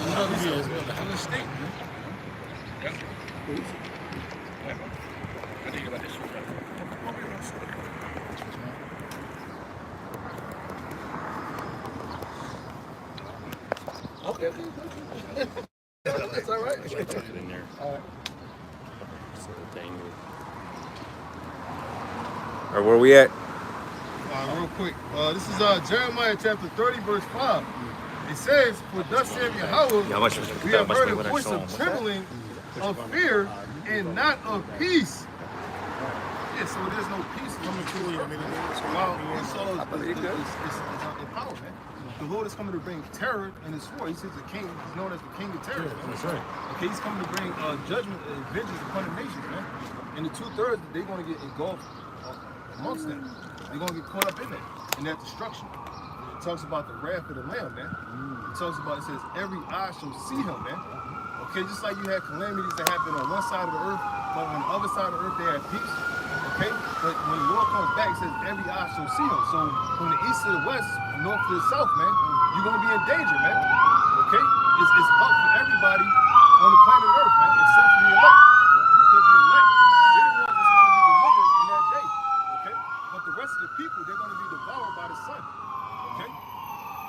the state, man. Yeah. I think about this. Okay. That's all right. In there. All right. All right, where we at? Real quick. This is Jeremiah chapter 30, verse 5. It says, "For thus saith Yahweh, we have heard a voice of trembling, of fear, and not of peace." Yeah, so there's no peace coming to you. Well, Esau is power, man. The Lord is coming to bring terror and his sword. He says the king is known as the king of terror. That's right. Okay, he's coming to bring judgment and vengeance upon the nations, man. And the 2/3, they're going to get engulfed amongst them. They're going to get caught up in that destruction. It talks about the wrath of the Lamb, man. It talks about, it says, every eye shall see him, man. Okay, just like you had calamities that happen on one side of the earth, but on the other side of the earth, they had peace. Okay, but when the Lord comes back, it says, every eye shall see him. So from the east to the west, north to the south, man, you're going to be in danger, man. Okay, it's up for everybody on the planet Earth, man, except for the elect. Because the elect, they're the ones that's going to be delivered in that day. Okay, but the rest of the people, they're going to be devoured by the sun. Okay.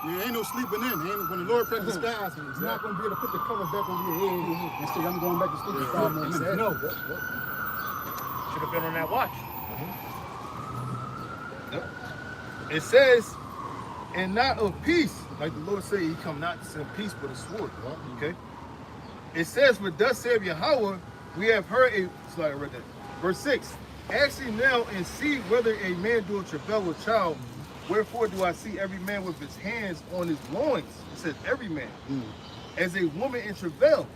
Yeah, ain't no sleeping in. When the Lord cracks the skies, he's not going to be able to put the cover back over your head and say, I'm going back to sleep for 5 more minutes. No. Should have been on that watch. Yep. It says, and not of peace. Like the Lord said, he come not to send peace but a sword. Okay. It says, "For thus saith Yahweh, we have heard a," sorry, I read that. Verse 6. "Ask ye now and see whether a man do travail with child. Wherefore do I see every man with his hands on his loins?" It says every man. "As a woman in travail."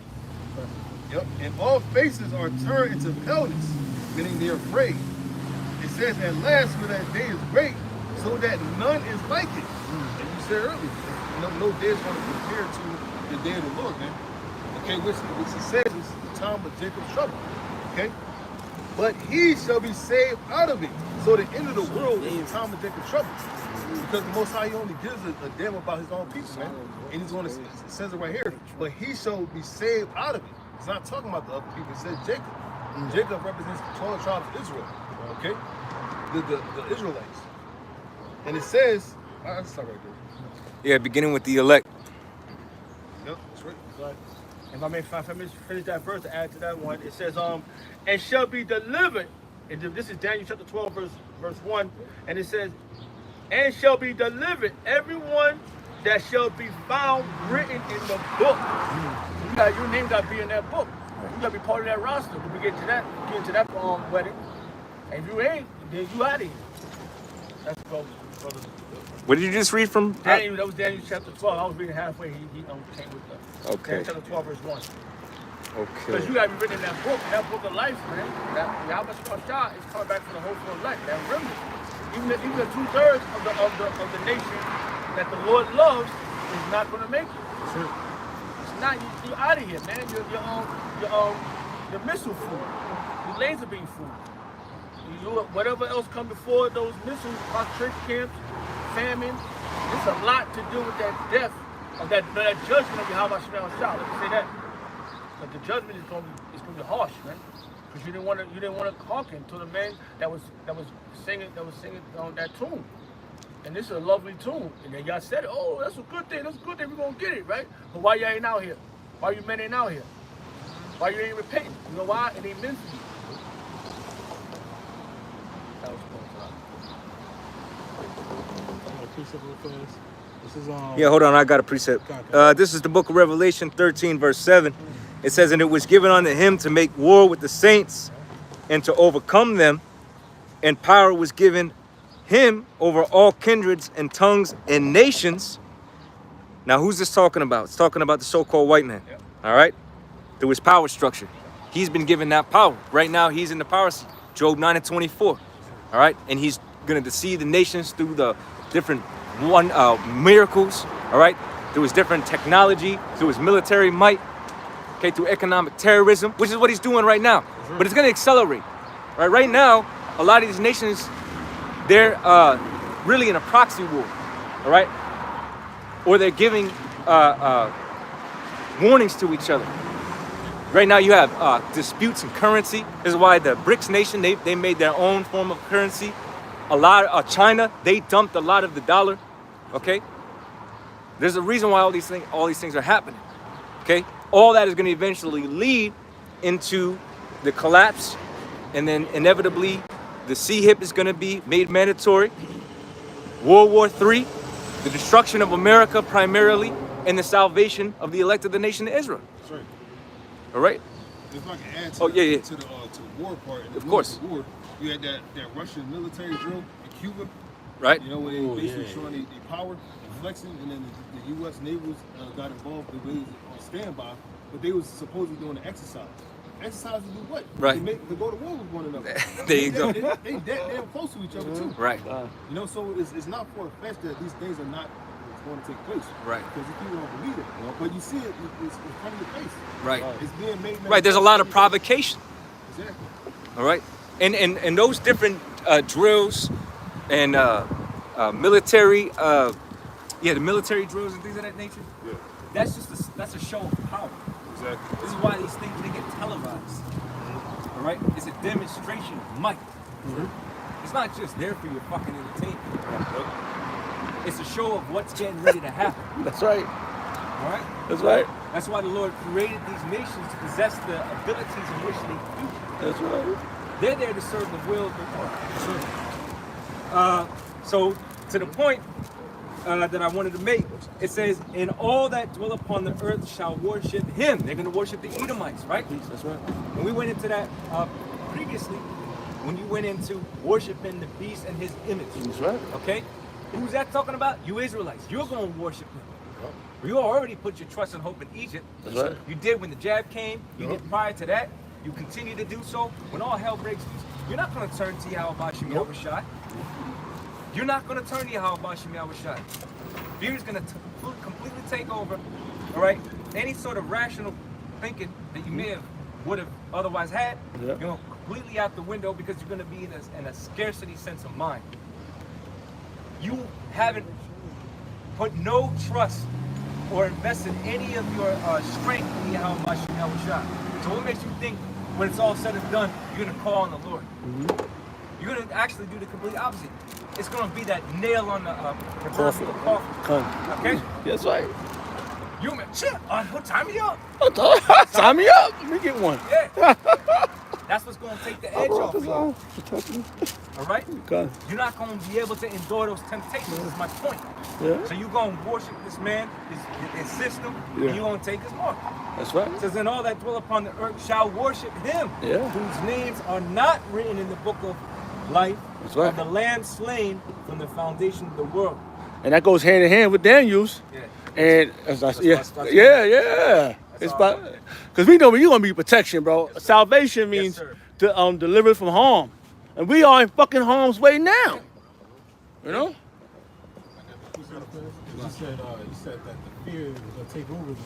Yep. "And all faces are turned into paleness," meaning they're afraid. It says, "At last, for that day is great, so that none is like it." And you said earlier, no day is going to compare to the day of the Lord, man. Okay, which he says is the time of Jacob's trouble. Okay, but he shall be saved out of it. So the end of the world is the time of Jacob's trouble, because the Most High, he only gives a damn about his own people, man. And he's going to, it says it right here, but he shall be saved out of it. It's not talking about the other people. It says Jacob. Jacob represents the 12 tribes of Israel. Okay, the Israelites. And it says, let's start right there. Yeah, beginning with the elect. Yep, that's right. If I may finish that verse to add to that one, it says, "And shall be delivered." And this is Daniel chapter 12, verse 1. And it says, "And shall be delivered everyone that shall be found written in the book." Your name got to be in that book. You got to be part of that roster. When we get into that wedding. And if you ain't, then you out of here. That's brother. What did you just read from? Daniel, that was Daniel chapter 12. I was reading halfway. He came with us. Okay. Daniel chapter 12, verse 1. Okay. Because you got to be written in that book of life, man. Yakalba Page is coming back for the whole full life. That remnant. Even the 2/3 of the nation that the Lord loves is not going to make it. Sure. It's not. You're out of here, man. You're missile food. You're laser beam food. Whatever else come before those missiles, concentration camps, famine. There's a lot to do with that death, of that judgment of Yahweh Shemel Shah. Let me say that. But the judgment is going to be harsh, man. Because you didn't want to hearken to the man that was singing on that tune. And this is a lovely tune. And then y'all said, "Oh, that's a good thing. That's a good thing. We're gonna get it, right?" But why you ain't out here? Why you men ain't out here? Why you ain't repenting? You know why? It ain't meant for you. That was This is Yeah, hold on. I got a precept. This is the book of Revelation 13, verse 7. It says, "And it was given unto him to make war with the saints and to overcome them. And power was given him over all kindreds and tongues and nations." Now, who's this talking about? It's talking about the so-called white man. Yep. All right? Through his power structure. He's been given that power. Right now, he's in the power seat. Job 9:24. All right? And he's going to deceive the nations through the different miracles. All right? Through his different technology, through his military might. Okay, through economic terrorism, which is what he's doing right now. But it's going to accelerate. Right now, a lot of these nations, they're really in a proxy war. All right? Or they're giving warnings to each other. Right now you have disputes in currency. This is why the BRICS nation, they made their own form of currency. A lot of China, they dumped a lot of the dollar, okay? There's a reason why all these things are happening, okay? All that is going to eventually lead into the collapse, and then inevitably the CHIP is going to be made mandatory. World War III, the destruction of America primarily, and the salvation of the elect of the nation of Israel. That's right. All right? If I can add to, Oh, yeah. to the war part. Of course. War, you had that Russian military drill in Cuba. Right? You know, where they basically showing their power and flexing, and then the U.S. navals got involved. They was on standby, but they was supposedly doing an exercise. Exercise to do what? Right. To go to war with one another. There you go. They damn close to each other too. Right. You know, so it's not for a fact that these things are not going to take place. Right. Because if people don't believe it, but you see it, it's in front of your face. Right. It's being made. Right. There's a lot of provocation. Exactly. All right. And those different drills and military, the military drills and things of that nature. Yeah. That's a show of power. Exactly. This is why these things they get televised. All right. It's a demonstration of might. It's not just there for your fucking entertainment. It's a show of what's getting ready to happen. That's right. All right. That's right. That's why the Lord created these nations to possess the abilities in which they do. That's right. They're there to serve the will of the Lord. So to the point that I wanted to make, it says, "And all that dwell upon the earth shall worship Him." They're going to worship the Edomites, right? That's right. When we went into that previously, when you went into worshiping the beast and his image, That's right. okay? Who's that talking about? You Israelites. You're going to worship Him. You already put your trust and hope in Egypt. That's right. You did when the jab came. You did prior to that. You continue to do so. When all hell breaks loose, you're not going to turn to Yakalba Page. You're not going to turn to Yakalba Page. Fear is going to completely take over. All right. Any sort of rational thinking that you would have otherwise had, you're going to completely out the window because you're going to be in a scarcity sense of mind. You haven't put no trust or invested any of your strength in Yakalba Page. So what makes you think when it's all said and done, you're going to call on the Lord? You're going to actually do the complete opposite. It's going to be that nail on the proverbial coffin. Okay? That's right. You shit. Time me up. Sign me up. Let me get one. Yeah. That's what's going to take the edge off you. All right? Okay. You're not going to be able to endure those temptations. Is my point. Yeah. So you're going to worship this man, his system, and you're going to take his mark. That's right. It says, "And all that dwell upon the earth shall worship Him, whose names are not written in the book of life of the Lamb slain from the foundation of the world." And that goes hand in hand with Daniel's. Yeah. And it's about because we know you're gonna be protection, bro. Salvation means to deliver from harm, and we are in fucking harm's way now. You know. You said that the fear is gonna take over them,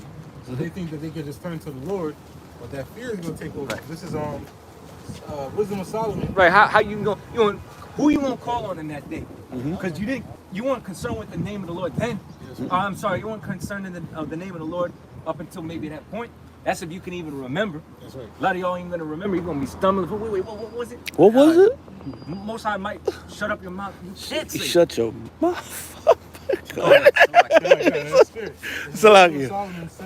so they think that they can just turn to the Lord, but that fear is gonna take over. Right. This is Wisdom of Solomon. Right? How you go? Who you won't call on in that day? Because you weren't concerned with the name of the Lord then. I'm sorry, you weren't concerned in the name of the Lord up until maybe that point. That's if you can even remember. That's right. A lot of y'all ain't gonna remember. You're gonna be stumbling. Wait, what was it? What was it? Most High might shut up your mouth. You can't say. Shut your mouth. It's like you.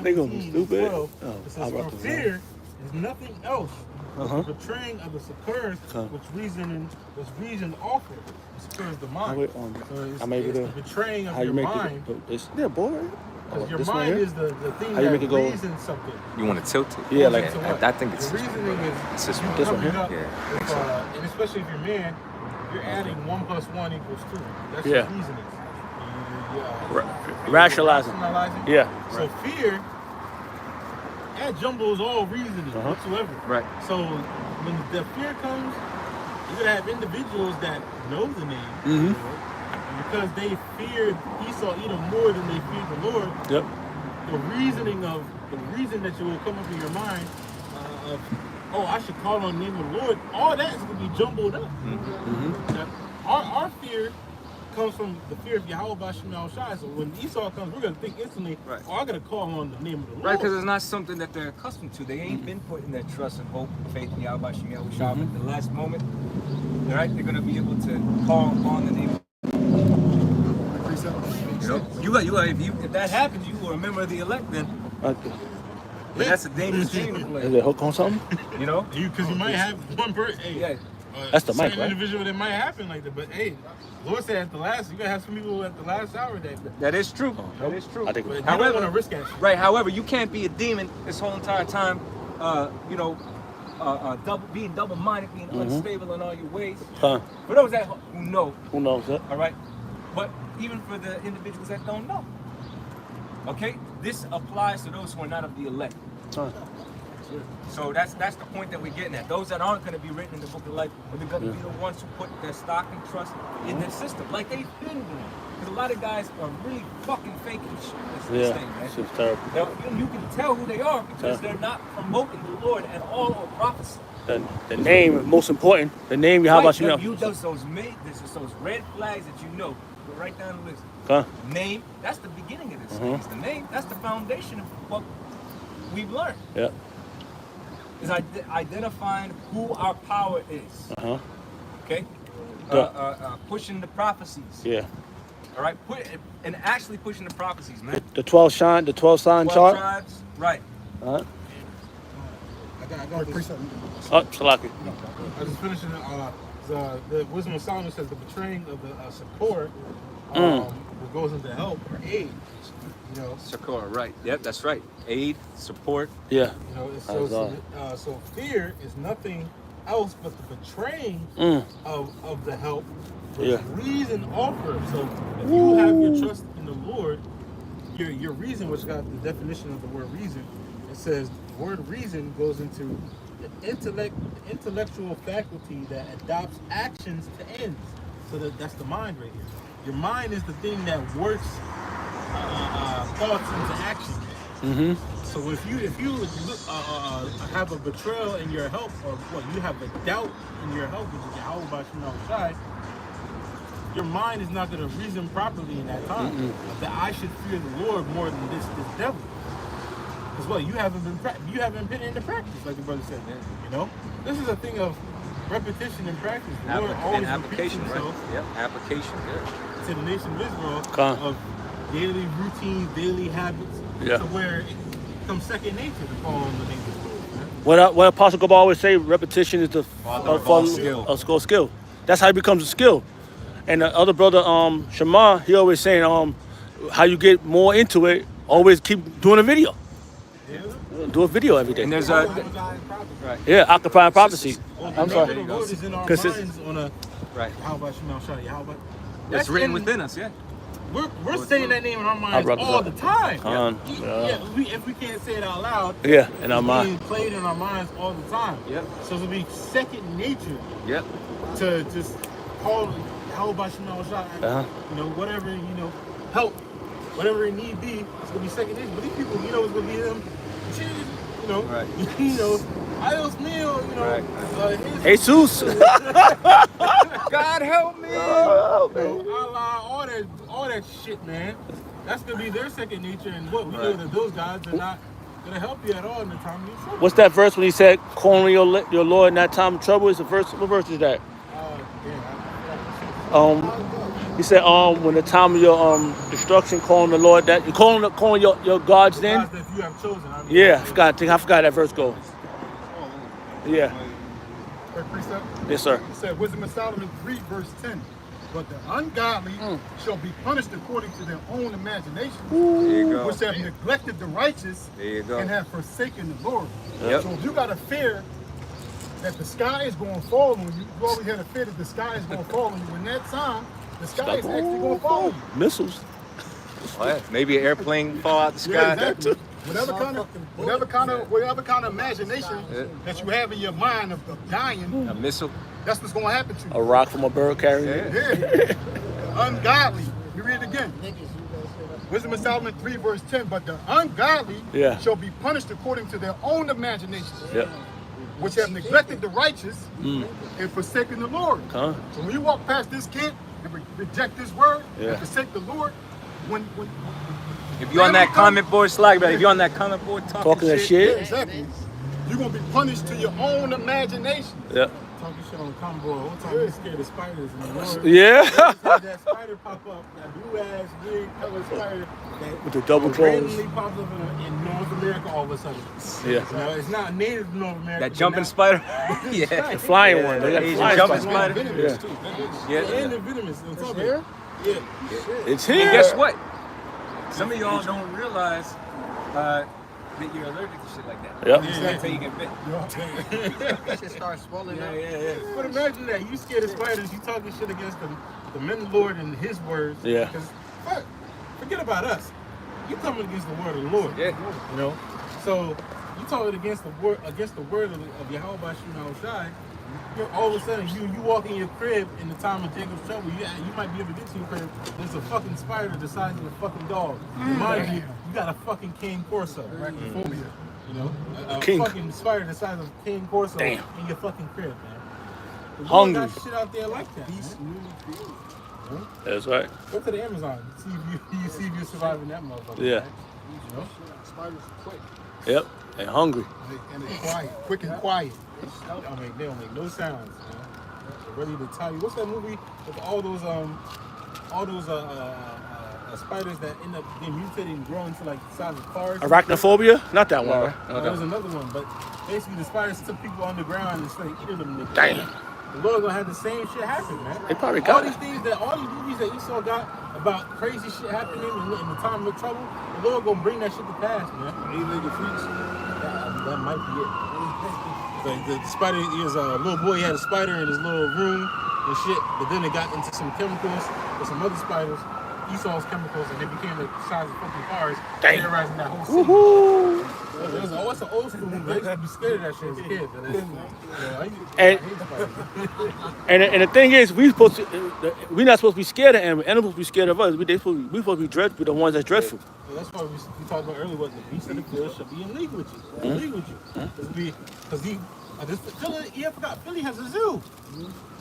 They They gonna be stupid. It says, "For fear is nothing else but the betraying of the succors which reason offered." It secures the mind. So it's the betraying of your mind. Yeah, boy. Because your mind is the thing How you that make it go? reasons something. You want to tilt it? Yeah, like I think it's the reasoning is it's just you this one coming here? up Yeah. with, and especially if you're man, you're adding 1 + 1 = 2. That's your reasoning. Rationalizing. Yeah. So fear, that jumbles all reasoning whatsoever. Right. So when the fear comes, you're gonna have individuals that know the name of the Lord, and because they feared Esau Edom more than they feared the Lord. Yep. The reason that you will come up in your mind of, oh, I should call on the name of the Lord, all that is going to be jumbled up. Now, our fear comes from the fear of Yahweh Bashim Shai. So when Esau comes, we're going to think instantly, oh, I got to call on the name of the Lord. Right, because it's not something that they're accustomed to. They ain't been putting their trust and hope and faith in Yahweh Bashim Shai at the last moment. All right, they're going to be able to call upon the name. You know, if that happens, you will remember the elect then. Okay. But that's a dangerous game to play. Is it hook on something? You know? Because you might have one person. Hey, yeah. That's the mic, right? Individual that might happen like that. But hey, Lord said at the last, you're going to have some people at the last hour that is true. That is true. I think, but you don't want to risk that shit. Right, however, you can't be a demon this whole entire time, being double-minded, being unstable in all your ways. For those that who know. Who knows that? All right? But even for the individuals that don't know. Okay? This applies to those who are not of the elect. So that's the point that we're getting at. Those that aren't going to be written in the book of life are going to be the ones who put their stock and trust in their system, like they've been doing. Because a lot of guys are really fucking faking this thing, man. It's terrible. You can tell who they are because they're not promoting the Lord at all or prophecy. The name is most important. The name, how about you? Those red flags that you know. Go right down the list. Name, that's the beginning of this. It's the name, that's the foundation of what we've learned. Yeah. Is identifying who our power is. Okay? Pushing the prophecies. Yeah. All right? And actually pushing the prophecies, man. The 12 sign chart? 12 tribes, right. I got this. Salaki. I was finishing the Wisdom of Solomon says the betraying of the support what goes into help or aid. You know, Succor, right? Yep, that's right. Aid, support. Yeah. You know, so fear is nothing else but the betraying of the help with reason offered. So if you have your trust in the Lord, your reason, which got the definition of the word reason, it says the word reason goes into the intellectual faculty that adopts actions to ends. So that's the mind right here. Your mind is the thing that works thoughts into action. So if you have a betrayal in your help, or what you have a doubt in your help, which is Yahweh Bashim Shai, your mind is not going to reason properly in that time. That I should fear the Lord more than this devil. Because what you haven't been into practice, like the brother said. You know, this is a thing of repetition and practice. The Lord always application, repeats himself. Right? Yep, application. Good. To the nation of Israel of daily routines, daily habits, to where it becomes second nature to follow on the name of the Lord. What Apostle Gabal always say, repetition is the skill. That's how it becomes a skill. And the other brother, Shema, he always saying, how you get more into it, always keep doing a video. Do a video every day. And there's occupying prophecy. I'm sorry. Because it's on a how about Shema Shai? How about it's written within us, We're saying that name in our minds all the time. If we can't say it out loud, in our mind, being played in our minds all the time. So it'll be second nature. To just call how about Shema Shai? You know, whatever help, whatever it need be, it's gonna be second nature. But these people, it's gonna be them. Adios mío, Jesus. God help me. Allah, all that shit, man. That's gonna be their second nature, and what we know that those guys are not gonna help you at all in the time of your trouble. What's that verse when he said, "Calling your Lord in that time of trouble"? Is the verse? What verse is that? He said, when the time of your destruction, calling the Lord that you're calling your God's name. That you have chosen. I forgot that verse goes. Precept? Yes, sir. It said, Wisdom of Solomon 3, verse 10. But the ungodly shall be punished according to their own imagination, which have neglected the righteous and have forsaken the Lord. So if you got a fear that the sky is going to fall on you, you always had a fear that the sky is going to fall on you. In that time, the sky is actually going to fall on you. Missiles. Maybe an airplane fall out the sky. Yeah, exactly. Whatever kind of imagination that you have in your mind of dying, a missile, that's what's going to happen to you. A rock from a bird carrier. Ungodly. You read it again. Wisdom of Solomon 3, verse 10. But the ungodly shall be punished according to their own imagination, which have neglected the righteous and forsaken the Lord. So when you walk past this camp, reject this word and forsake the Lord, when If you're on that comment board, Slack, if you're on that comment board Talking that shit. exactly, you're gonna be punished to your own imagination. Yeah. Talking shit on the combo. One time you scared of spiders in the Lord. Yeah. That spider pop up, that blue ass weird color spider that With the double claws. randomly pops up in North America all of a sudden. Yeah. You know, it's not native to North America. That jumping spider. Yeah. The flying one. They got Asian flying jumping spider. spider. Venomous, too. Yeah. And the venomous. On top of it. Yeah. It's And here. guess what? Some of y'all don't realize that you're allergic to shit like that. Yep. Until you get bit. That shit starts swelling up. Yeah. But imagine that. You scared of spiders. You talking shit against the men of the Lord and his words. Yeah. Because forget about us. You coming against the word of the Lord. Yeah. You know? So you talking against the word of Yakalba Page. All of a sudden you walk in your crib in the time of Jacob's trouble, you might be able to get to your crib. There's a fucking spider the size of a fucking dog. Mind you, you got a fucking King Corso, right? You know, a King. fucking spider the size of King Corso Damn. in your fucking crib, man. The Hungry. Lord got shit out there like that. That's right. Go to the Amazon, see if you survive in that motherfucker. Yeah. Right? You know? Spiders quick. Yep. And hungry. And they're quiet, quick and quiet. They don't make no sounds. You know? They're ready to tell you. What's that movie with all those spiders that end up getting mutated and growing to like the size of cars? Arachnophobia? Not that one, right? There's another one, but basically the spiders took people underground and started eating them. Niggas. Damn. The Lord gonna have the same shit happen, man. They probably all got these things all these movies that Esau got about crazy shit happening in the time of trouble, the Lord gonna bring that shit to pass, man. Eight-legged freaks. That might be it. The spider, he was a little boy, he had a spider in his little room and shit, but then it got into some chemicals with some other spiders, Esau's chemicals, and they became the size of fucking cars, terrorizing that whole city. Woohoo! It's an old school movie. I used to be scared of that shit as a kid. And the thing is, we're not supposed to be scared of animals. Animals supposed to be scared of us. We supposed to be dreadful. We're the ones that's dreadful. So that's why we talked about earlier. What the beast of the field should be in league with you. In league with you. Because I forgot. Philly has a zoo.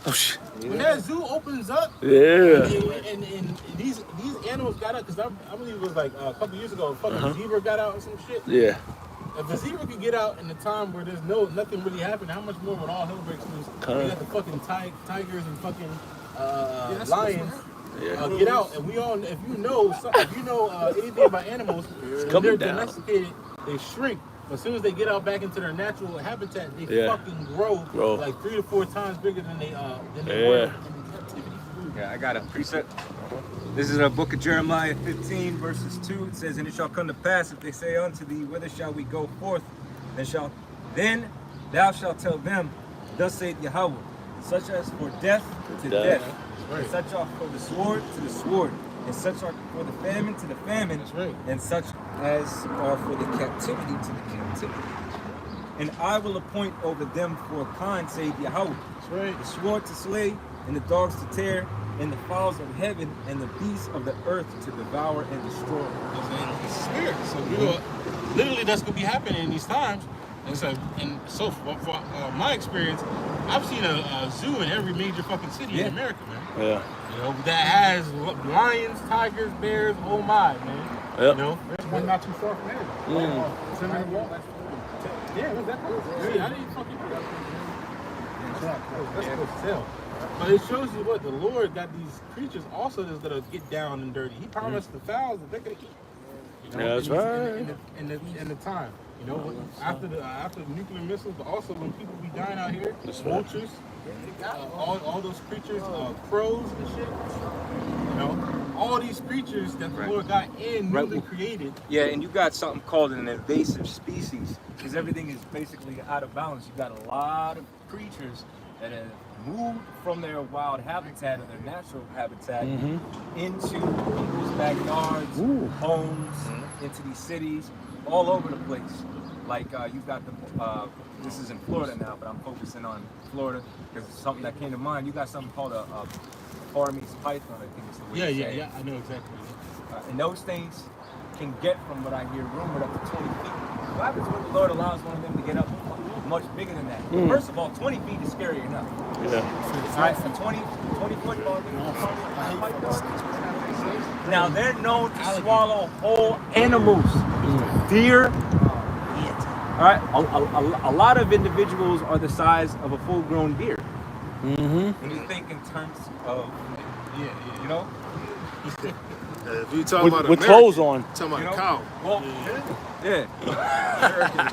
Oh shit! When that zoo opens up, Yeah. and these animals got out, because I believe it was like a couple years ago, a fucking zebra got out or some shit. Yeah. If the zebra could get out in the time where there's nothing really happening, how much more would all hell breaks loose? You got the fucking tigers and fucking lions. Get out, and if you know anything about animals, when they're domesticated, they shrink. As soon as they get out back into their natural habitat, they fucking grow like 3 to 4 times bigger than they were in captivity. Yeah, I got a precept. This is a book of Jeremiah 15, verses 2. It says, "And it shall come to pass, if they say unto thee, whither shall we go forth? Then thou shalt tell them, thus saith Yahweh, such as for death to death, and such are for the sword to the sword, and such are for the famine to the famine, and such as are for the captivity to the captivity. And I will appoint over them for a kind, saith Yahweh, the sword to slay, and the dogs to tear, and the fowls of heaven, and the beasts of the earth to devour and destroy." It's a spirit. So literally that's gonna be happening in these times. And so for my experience, I've seen a zoo in every major fucking city in America, man. Yeah. You know, that has lions, tigers, bears, oh my, man. Yep. You know? There's one not too far from here. Seminole. Yeah, what's that called? See, I didn't fucking know that. That's supposed to tell. But it shows you what the Lord got these creatures also that's gonna get down and dirty. He promised the fowls that they're gonna eat. You know, Yeah, that's right. In the time, you know, after the nuclear missiles, but also when people be dying out here, vultures, all those creatures, crows and shit. You know, all these creatures that the Lord got newly created. Yeah, and you got something called an invasive species, because everything is basically out of balance. You got a lot of creatures that have moved from their wild habitat or their natural habitat into people's backyards, homes, into these cities, all over the place. Like you've got the, this is in Florida now, but I'm focusing on Florida because it's something that came to mind. You got something called a Burmese python, I think is the way you say it. Yeah, I know exactly. And those things can get, from what I hear rumored, up to 20 feet. What happens when the Lord allows one of them to get up much bigger than that. Mm. First of all, 20 feet is scary enough. Yeah. All right, so 20 foot. Now they're known to swallow whole animals, deer. All right, a lot of individuals are the size of a full-grown deer. Mm-hmm. When you think in terms of, you know, If you talking about With American, clothes on. talking about You know? a cow. well, yeah,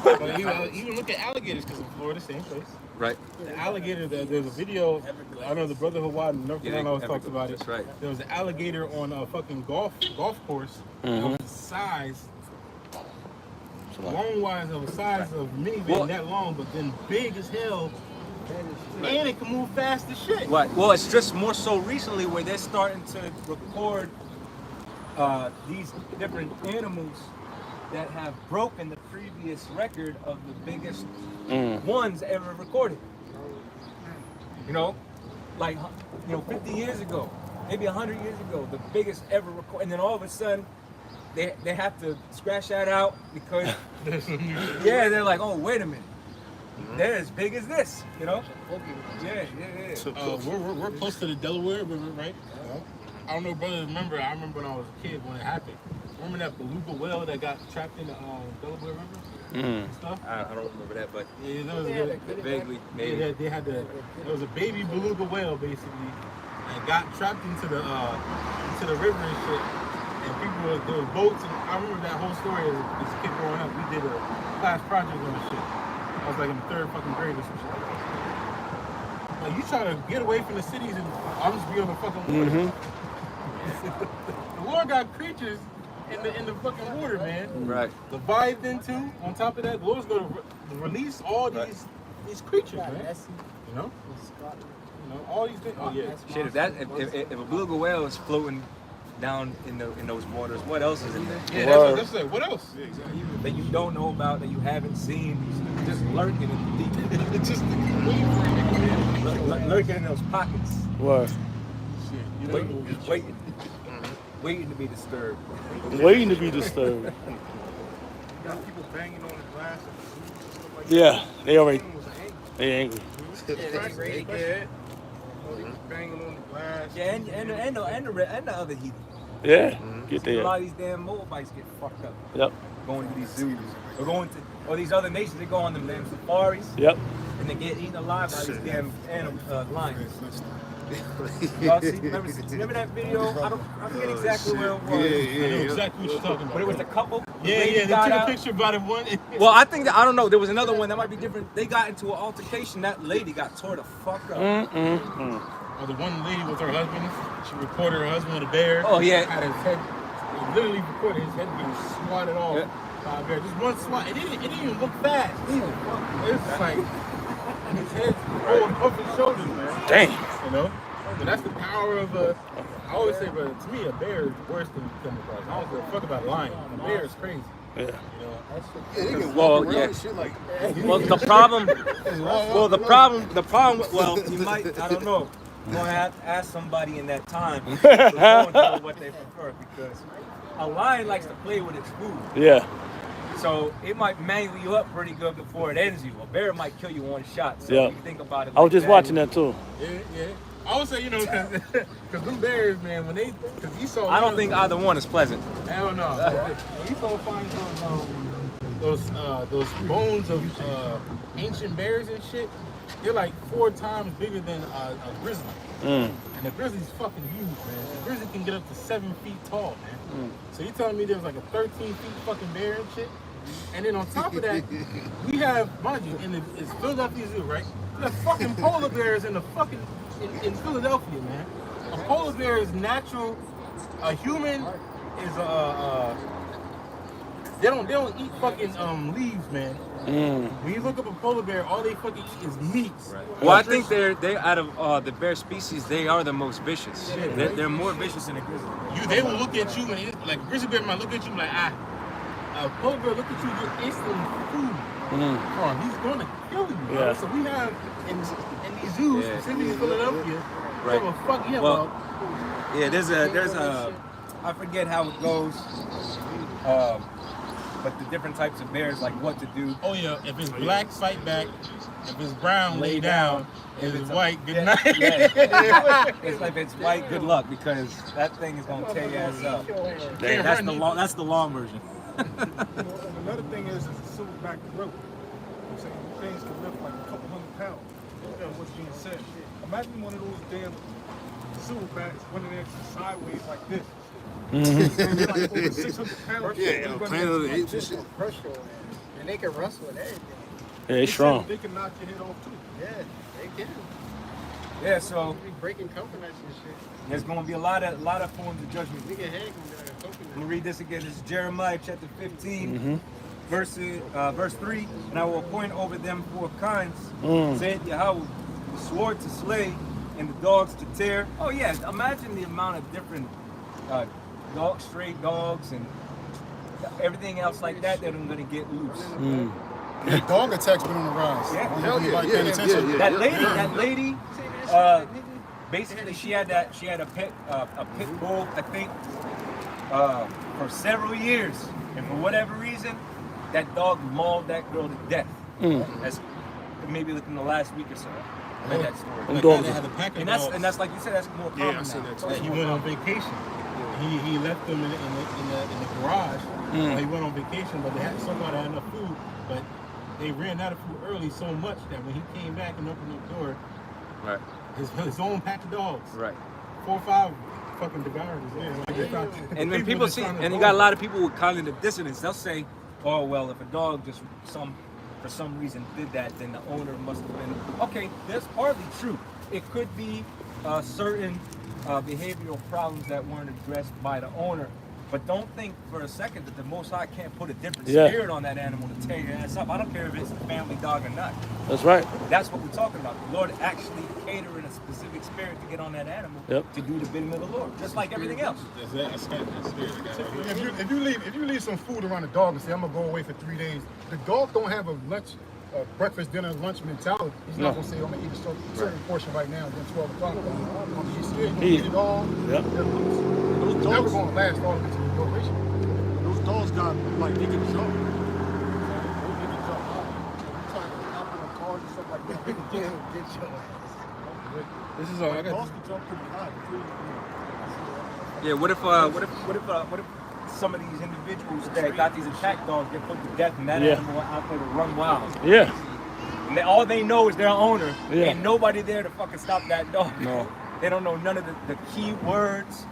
But even look at alligators, because in Florida, same place. right. The alligator, there's a video, I know the Brotherhood Wide in North Carolina always talks about it. That's right. There was an alligator on a fucking golf course that was the size, long-wise of the size of minivan, Well- that long, but then big as hell, and it can move fast as shit. Right. Well, it's just more so recently where they're starting to record these different animals that have broken the previous record of the biggest ones ever recorded. You know, like 50 years ago, maybe 100 years ago, the biggest ever recorded, and then all of a sudden, they have to scratch that out because they're like, oh, wait a minute. They're as big as this, you know? Yeah. We're close to the Delaware River, right? I don't know, brother. I remember when I was a kid when it happened. Remember that beluga whale that got trapped in the Delaware River and stuff? I don't remember that, but Yeah, there was vaguely, maybe. there was a baby beluga whale basically and got trapped into the river and shit. And there was boats, and I remember that whole story as a kid growing up. We did a class project on this shit. I was like in the 3rd fucking grade or some shit like that. Like, you try to get away from the cities and I'll just be on the fucking water. The Lord got creatures in the fucking water, man. Right. Leviathan too. On top of that, the Lord's going to release all these creatures, man. You know, all these things. Oh yeah. Shit, if a beluga whale is floating down in those waters, what else is in there? Yeah, that's like, what else? Yeah, exactly. That you don't know about, that you haven't seen, just lurking in the deep. Just lurking in those pockets. What? Waiting to be disturbed. Waiting to be disturbed. You got people banging on the glass. Yeah, they angry. Banging on the glass. Yeah, and the other heat. Yeah, get A there. lot of these damn motorbikes get fucked up. Yep, Going to these zoos. Or these other nations, they go on them damn safaris. yep. And they get eaten alive by these damn lions. Y'all see? Remember that video? I forget exactly where it was. I know exactly what you're talking about. But it was a couple. Yeah, they took a picture about it one. Well, I think I don't know. There was another one that might be different. They got into an altercation. That lady got tore the fuck up. Or the one lady with her husband, she recorded her husband with a bear. Oh, yeah. Had his head, literally recorded his head being swatted off by a bear. Just one swat. It didn't even look fast. It's like his head's rolling off his shoulders, man. Dang. You know? But that's the power of I always say, but to me, a bear is worse than you come across. I don't give a fuck about a lion. A bear is crazy. Yeah. You know? They can walk Well, around yeah. and shit like Well, the problem. Well, you might. I don't know. You're gonna have to ask somebody in that time who's going through what they prefer, because a lion likes to play with its food. Yeah. So it might mangle you up pretty good before it ends you. A bear might kill you one shot. So Yeah. if you think about it. I was like just watching that too. Yeah. I would say, because them bears, man, because Esau. I don't think either one is pleasant. Hell no. Esau finds those bones of ancient bears and shit. They're like 4 times bigger than a grizzly. And the grizzly's fucking huge, man. The grizzly can get up to 7 feet tall, man. So you're telling me there's like a 13 feet fucking bear and shit? And then on top of that, we have, mind you, it's Philadelphia Zoo, right? We have fucking polar bears in Philadelphia, man. A polar bear is natural. A human is they don't eat fucking leaves, man. When you look up a polar bear, all they fucking eat is meat. Well, I think they're out of the bear species, they are the most vicious. They're more vicious than a grizzly. They will look at you and like a grizzly bear might look at you like a polar bear look at you, you're instantly food. He's gonna kill you. Yeah. So we have in these zoos, specifically in Philadelphia, there's a I forget how it goes. but the different types of bears, like what to do. Oh yeah, if it's black, fight back. If it's brown, lay down. If it's white, good Yeah, night. yeah. It's like if it's white, good luck, because that thing is gonna tear your ass up. Damn. That's the long version. Another thing is a silverback rope. I'm saying things can lift like a couple £100. That's what's being said. Imagine one of those damn silverbacks running there sideways like this. Like over 600 pounds. Yeah, Planet of the Apes and shit. Pressure on it. And they can wrestle and everything. Yeah, it's strong. They can knock your head off too. Yeah, they can. Yeah, so They be breaking coconuts and shit. there's gonna be a lot of forms of judgment. Nigga head gonna be like a Let coconut. me read this again. This is Jeremiah chapter 15, verse 3. And I will appoint over them 4 kinds, said Yahweh, the sword to slay and the dogs to tear. Oh yeah, imagine the amount of different stray dogs and everything else like that I'm gonna get loose. The dog attacks been on the rise. Yeah. Hell yeah. That lady, basically she had a pit bull, I think, for several years, and for whatever reason, that dog mauled that girl to death. That's maybe within the last week or so. I read that story. Them dogs Had a pack of And dogs. that's like you said, that's more common I said now. that too. He went on vacation. He left them in the garage while he went on vacation, but they had somebody had enough food, but they ran out of food early so much that when he came back and opened the door, Right. his own pack of dogs, Right. 4 or 5 fucking devoured his ass. And when people see, and you got a lot of people with cognitive dissonance, they'll say, "Oh well, if a dog just for some reason did that, then the owner must have been okay." That's partly true. It could be certain behavioral problems that weren't addressed by the owner. But don't think for a second that the Most High can't put a different spirit on that animal to tear your ass up. I don't care if it's a family dog or not. That's right. That's what we're talking about. The Lord actually catering a specific spirit to get on that animal to do the bidding of the Lord, just like everything else. If you leave some food around the dog and say, I'm gonna go away for 3 days, the dog don't have a lunch, breakfast, dinner, lunch mentality. He's not gonna say, I'm gonna eat a certain portion right now, then 12 o'clock. I'm gonna eat it all. Yep. Those dogs never gonna last all the way to the duration. Those dogs got like they can jump. This is all I got. Dogs can jump pretty high. Yeah. What if some of these individuals that got these attack dogs get put to death and that animal out there to run wild? Yeah. And all they know is their owner. Yeah. Ain't nobody there to fucking stop that dog. No. They don't know none of the key words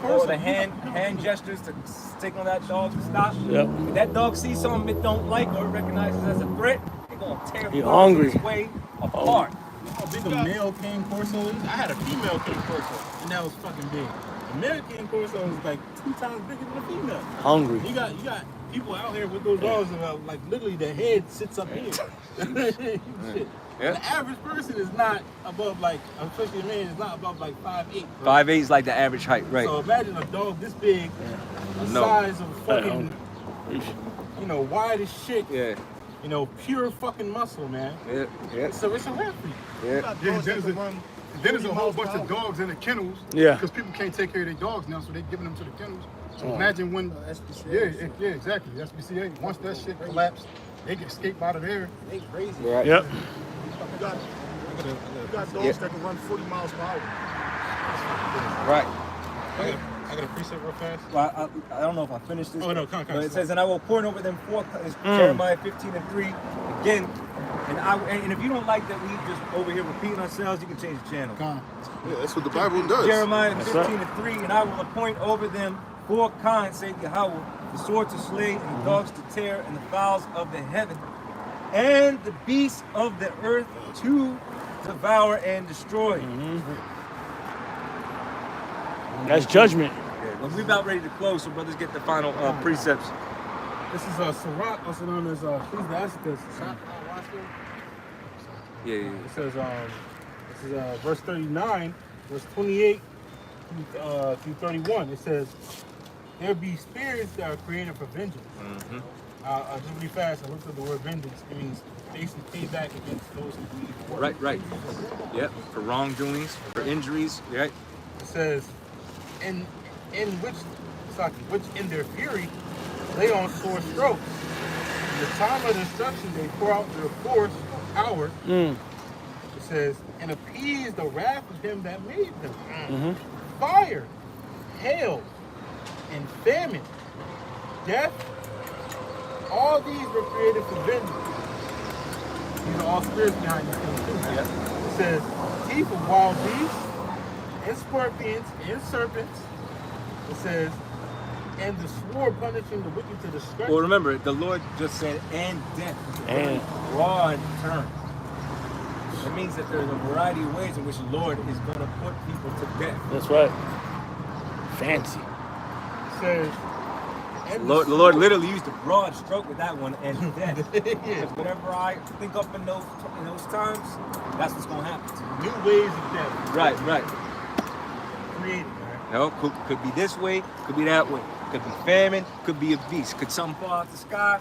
or the hand gestures to signal that dog to stop. Yep. If that dog sees something it don't like or recognizes as a threat, they're gonna tear He the hungry. way apart. How big a male cane corso is? I had a female cane corso, and that was fucking big. The male cane corso is like 2 times bigger than a female. Hungry. You got people out here with those dogs and like literally the head sits up here. Shit. Yeah. The average person is not above like, especially a man, is not above like 5'8". 5'8" is like the average height, right? So imagine a dog this big, the size of fucking, wide as shit. Yeah. Pure fucking muscle, man. Yeah. So it's a rap for you. Yeah. Then there's a whole bunch of dogs in the kennels. Yeah. Because people can't take care of their dogs now, so they're giving them to the kennels. So imagine when, yeah, exactly. SPCA. Once that shit collapsed, they get escaped out of there. They crazy. Right. Yep. You got dogs that can run 40 miles per hour. Right. I got a precept real fast. Well, I don't know if I finished this. Oh, no, come on. But it says, and I will point over them 4, it's Jeremiah 15:3. Again, and if you don't like that we just over here repeating ourselves, you can change the channel. Gone. Yeah, that's what the Bible does. Jeremiah 15:3, and I will appoint over them 4 kinds, saith Yahweh, the sword to slay, and the dogs to tear, and the fowls of the heaven, and the beasts of the earth to devour and destroy. That's judgment. Well, we're about ready to close, so brothers get the final precepts. This is Sirach, also known as Ecclesiasticus. Yeah. It says, this is verse 39, verse 28 through 31. It says, there be spirits that are created for vengeance. I'll just read fast. I looked at the word vengeance. It means basically payback against those who do evil. Right. Yep. For wrongdoings, for injuries. Right. It says, which in their fury lay on sore strokes. In the time of destruction, they pour out their force or power. It says, and appease the wrath of him that made them. Fire, hail, and famine, death, all these were created for vengeance. These are all spirits behind these things too. It says, teeth of wild beasts, and scorpions, and serpents. It says, and the sword punishing the wicked to destruction. Well, remember, the Lord just said, and death. And broad term. It means that there's a variety of ways in which the Lord is going to put people to death. That's right. Fancy. It says, and The Lord literally used a broad stroke with that one, and death. Because whatever I think up in those times, that's what's going to happen to you. new ways of death. Right. Created, right? No, could be this way, could be that way. Could be famine, could be a beast. Could something fall out the sky?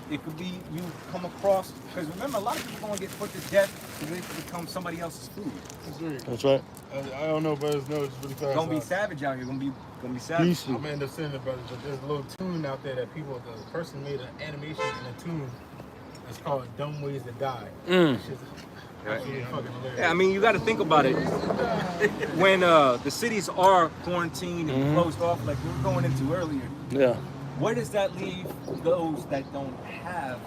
It could be you come across, because remember, a lot of people going to get put to death because they become somebody else's food. That's right. I don't know, brothers know it's really fast. Gonna be savage out here. Gonna be savage. I'm gonna end up saying it, brothers, but there's a little tune out there that the person made an animation in a tune. It's called "Dumb Ways to Die." It's just absolutely fucking hilarious. Yeah, I mean, you got to think about it. When the cities are quarantined and closed off, like we were going into earlier, Yeah. where does that leave those that don't have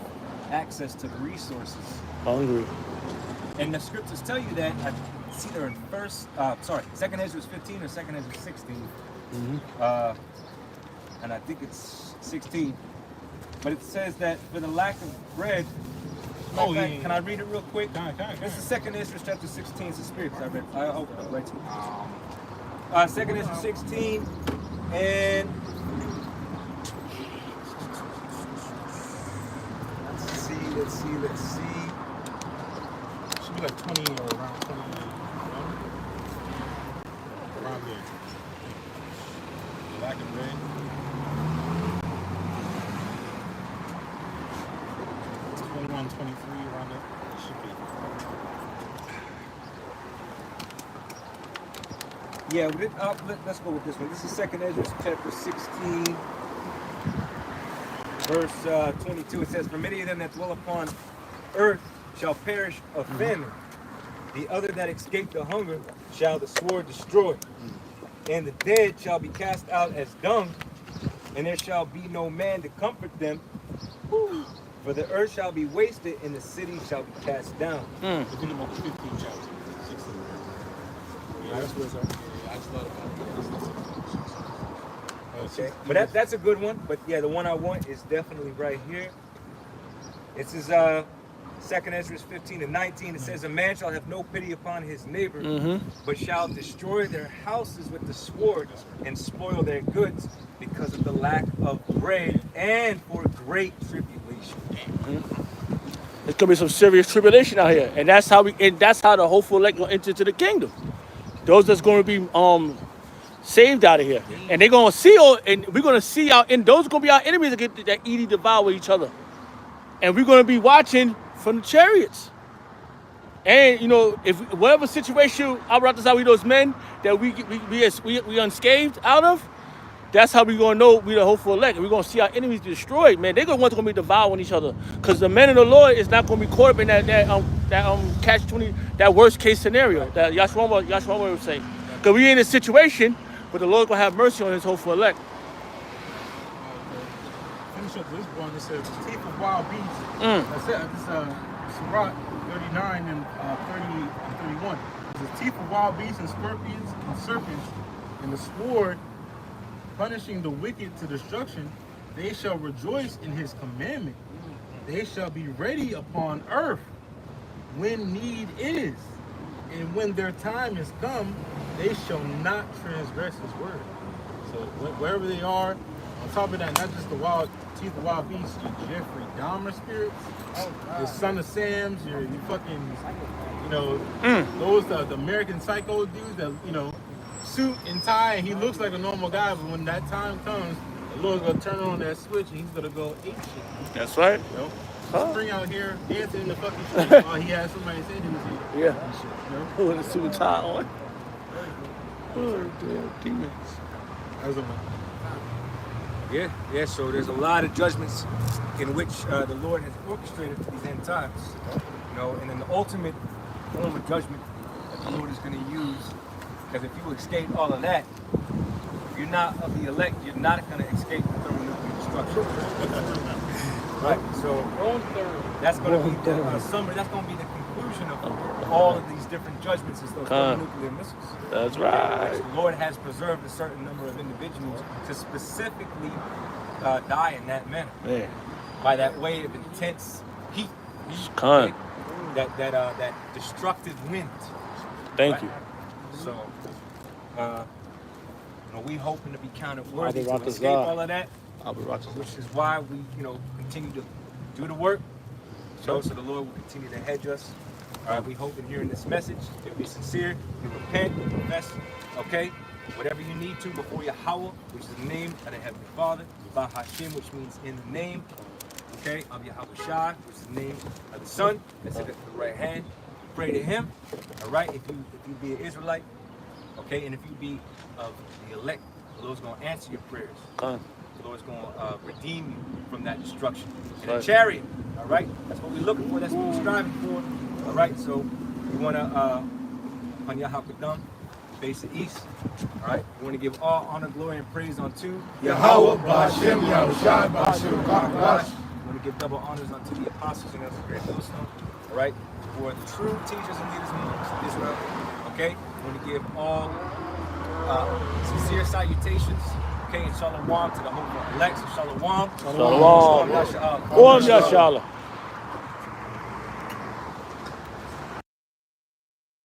access to the resources? Hungry. And the scriptures tell you that it's either in Second Ezra 15 or Second Ezra 16. And I think it's 16. But it says that for the lack of bread. Can I read it real quick? This is Second Ezra chapter 16. It's a spirit. I hope I'm right to. Second Ezra 16 and let's see. Should be like 20 or around 20. Around there. Lack of bread. 21, 23, around there. It should be. Yeah, let's go with this one. This is Second Ezra chapter 16, verse 22. It says, "For many of them that dwell upon earth shall perish of famine. The other that escape the hunger shall the sword destroy. And the dead shall be cast out as dung, and there shall be no man to comfort them. For the earth shall be wasted, and the city shall be cast down." Looking about 15 chapters. 16. Yeah, that's where it's at. I just thought about it. Okay, but that's a good one. But yeah, the one I want is definitely right here. This is Second Ezra 15 and 19. It says, "A man shall have no pity upon his neighbor, but shall destroy their houses with the sword and spoil their goods because of the lack of bread and for great tribulation." There's gonna be some serious tribulation out here, and that's how the hopeful elect gonna enter into the kingdom. Those that's gonna be saved out of here, and they're gonna see and we're gonna see those are gonna be our enemies that eat and devour each other, and we're gonna be watching from the chariots. And if whatever situation out those men that we unscathed out of, that's how we gonna know we the hopeful elect. We're gonna see our enemies destroyed, man. They're gonna be devouring each other, because the men of the Lord is not gonna be caught up in that catch-20, that worst case scenario that Yahshua would say. Because we in a situation, but the Lord gonna have mercy on His hopeful elect. Finish up this one. It says, "The teeth of wild beasts." That's it. This is Sirach 39 and 30 and 31. The teeth of wild beasts and scorpions and serpents, and the sword punishing the wicked to destruction. They shall rejoice in His commandment. They shall be ready upon earth when need is, and when their time is come, they shall not transgress His word. So wherever they are, on top of that, not just the teeth of wild beasts, your Jeffrey Dahmer spirits, your Son of Sam's, your fucking, those the American Psycho dudes that suit and tie, and he looks like a normal guy, but when that time comes, the Lord's gonna turn on that switch and He's gonna go ape shit. That's right. Spring out here dancing in the fucking street while he has somebody saying he was here. Yeah. With a suit and tie on. Oh, damn demons. That was a Yeah. So there's a lot of judgments in which the Lord has orchestrated for these end times. You know, and then the ultimate form of judgment that the Lord is going to use, because if you escape all of that, if you're not of the elect, you're not going to escape the thermonuclear destruction. Right. So that's going to be the summary. That's going to be the conclusion of all of these different judgments is those thermonuclear missiles. That's right. The Lord has preserved a certain number of individuals to specifically die in that manner. Yeah. By that way of intense heat. Con. That destructive wind. Thank you. So, we hoping to be counted worthy to escape all of that, which is why we, continue to do the work. So the Lord will continue to hedge us. All right, we hope in hearing this message, if we sincere, you repent, you confess, okay? Whatever you need to before Yahweh, which is the name of the Heavenly Father, Bah Hashem, which means in the name, okay, of Yahweh Shai, which is the name of the Son, that's at the right hand. Pray to Him, all right? If you be an Israelite, okay, and if you be of the elect, the Lord's going to answer your prayers. The Lord's going to redeem you from that destruction. In a chariot, all right? That's what we're looking for. That's what we're striving for. All right, so we want to, on Yahakadam, face the east. All right, we want to give all honor, glory, and praise unto Yahweh, Ba'ashem, Yahushua, Ba'ashem, Ba'ashem. We want to give double honors unto the apostles and the great millstone. All right, who are the true teachers and leaders amongst Israel. Okay, we want to give all sincere salutations. Okay, and shalom to the hopeful elect. Shalom. Shalom. Shalom. Yashala.